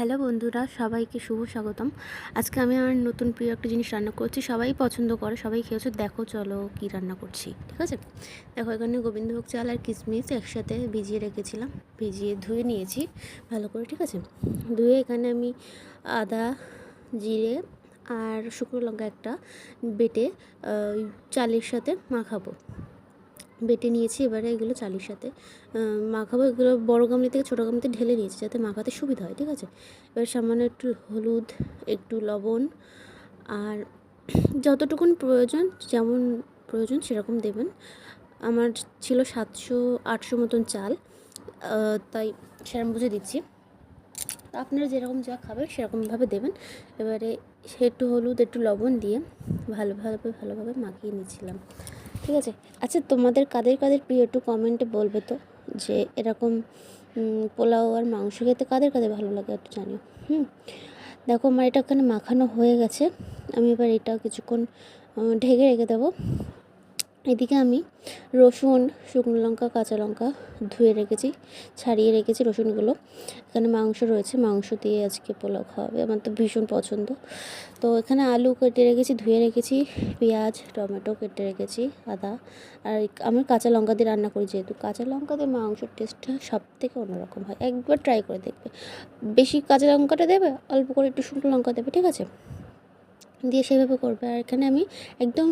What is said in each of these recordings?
Hello বন্ধুরা, সবাইকে শুভ স্বাগতম। আজকে আমি আমার নতুন প্রিয় একটা জিনিস রান্না করছি। সবাই পছন্দ করে, সবাই খেয়েছে। দেখো চলো কি রান্না করছি। ঠিক আছে, দেখো এখানে গোবিন্দভোগ চাল আর কিশমিশ একসাথে ভিজিয়ে রেখেছিলাম, ভিজিয়ে ধুয়ে নিয়েছি ভালো করে। ঠিক আছে, ধুয়ে এখানে আমি আদা, জিরে আর শুকনো লঙ্কা একটা বেটে চালের সাথে মাখাবো, বেটে নিয়েছি। এবারে এগুলো চালের সাথে মাখাবো। এগুলো বড় গামলি থেকে ছোটো গামলিতে ঢেলে নিয়েছি যাতে মাখাতে সুবিধা হয়। ঠিক আছে, এবার সামান্য একটু হলুদ, একটু লবণ আর যতটুকুন প্রয়োজন, যেমন প্রয়োজন সেরকম দেবেন। আমার ছিল 700-800 মতন চাল, তাই সেরকম বুঝে দিচ্ছি। আপনারা যেরকম যা খাবেন সেরকমভাবে দেবেন। এবারে একটু হলুদ, একটু লবণ দিয়ে ভালোভাবে মাখিয়ে নিচ্ছিলাম। ঠিক আছে, আচ্ছা তোমাদের কাদের কাদের প্রিয় একটু কমেন্টে বলবে তো, যে এরকম পোলাও আর মাংস খেতে কাদের কাদের ভালো লাগে একটু জানিও। দেখো আমার এটা ওখানে মাখানো হয়ে গেছে। আমি এবার এটা কিছুক্ষণ ঢেকে রেখে দেবো। এদিকে আমি রসুন, শুকনো লঙ্কা, কাঁচা লঙ্কা ধুয়ে রেখেছি, ছাড়িয়ে রেখেছি রসুনগুলো। এখানে মাংস রয়েছে, মাংস দিয়ে আজকে পোলাও খাওয়াবে, আমার তো ভীষণ পছন্দ। তো এখানে আলু কেটে রেখেছি, ধুয়ে রেখেছি, পেঁয়াজ টমেটো কেটে রেখেছি, আদা। আর আমি কাঁচা লঙ্কা দিয়ে রান্না করি, যেহেতু কাঁচা লঙ্কা দিয়ে মাংসের টেস্টটা সব থেকে অন্যরকম হয়। একবার ট্রাই করে দেখবে। বেশি কাঁচা লঙ্কাটা দেবে, অল্প করে একটু শুকনো লঙ্কা দেবে। ঠিক আছে, দিয়ে সেভাবে করবে। আর এখানে আমি একদম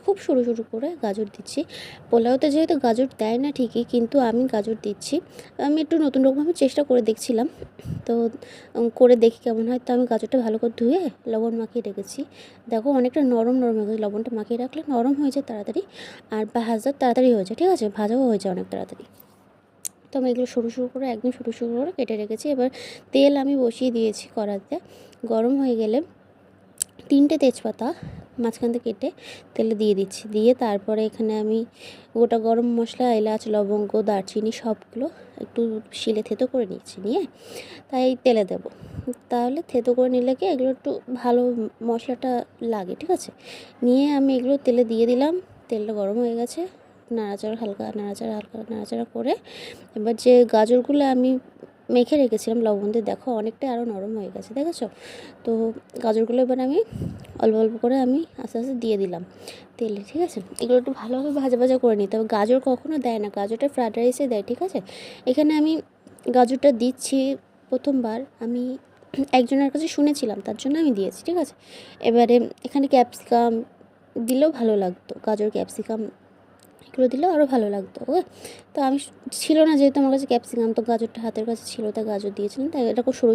খুব সরু করে গাজর দিচ্ছি। পোলাওতে যেহেতু গাজর দেয় না ঠিকই, কিন্তু আমি গাজর দিচ্ছি। আমি একটু নতুন রকমভাবে চেষ্টা করে দেখছিলাম, তো করে দেখি কেমন হয়। তো আমি গাজরটা ভালো করে ধুয়ে লবণ মাখিয়ে রেখেছি। দেখো অনেকটা নরম হয়ে গেছে, লবণটা মাখিয়ে রাখলে নরম হয়ে যায় তাড়াতাড়ি, আর ভাজা তাড়াতাড়ি হয়ে যায়। ঠিক আছে, ভাজাও হয়ে যায় অনেক তাড়াতাড়ি। তো আমি এগুলো একদম সরু করে কেটে রেখেছি। এবার তেল আমি বসিয়ে দিয়েছি কড়াতে, গরম হয়ে গেলে 3টে তেজপাতা মাঝখান থেকে কেটে তেলে দিয়ে দিচ্ছি। দিয়ে তারপরে এখানে আমি গোটা গরম মশলা, এলাচ, লবঙ্গ, দারচিনি সবগুলো একটু শিলে থেতো করে নিয়েছি, নিয়ে তাই তেলে দেবো। তাহলে থেতো করে নিলে কি এগুলো একটু ভালো মশলাটা লাগে। ঠিক আছে, নিয়ে আমি এগুলো তেলে দিয়ে দিলাম। তেলটা গরম হয়ে গেছে, হালকা নাড়াচাড়া করে এবার যে গাজরগুলো আমি মেখে রেখেছিলাম লবণ দিয়ে, দেখো অনেকটাই আরও নরম হয়ে গেছে, দেখেছো তো। গাজরগুলো এবার আমি অল্প করে আমি আস্তে আস্তে দিয়ে দিলাম তেলে। ঠিক আছে, এগুলো একটু ভালোভাবে ভাজা করে নিতে হবে। গাজর কখনো দেয় না, গাজরটা ফ্রায়েড রাইসে দেয়। ঠিক আছে, এখানে আমি গাজরটা দিচ্ছি প্রথমবার, আমি একজনের কাছে শুনেছিলাম, তার জন্য আমি দিয়েছি। ঠিক আছে, এবারে এখানে ক্যাপসিকাম দিলেও ভালো লাগতো, গাজর ক্যাপসিকাম এগুলো দিলেও আরও ভালো লাগতো। ওকে, তো আমি ছিল না যেহেতু আমার কাছে ক্যাপসিকাম, তো গাজরটা হাতের কাছে ছিল, তাই গাজর দিয়েছিলাম। তাই এটা খুব সরু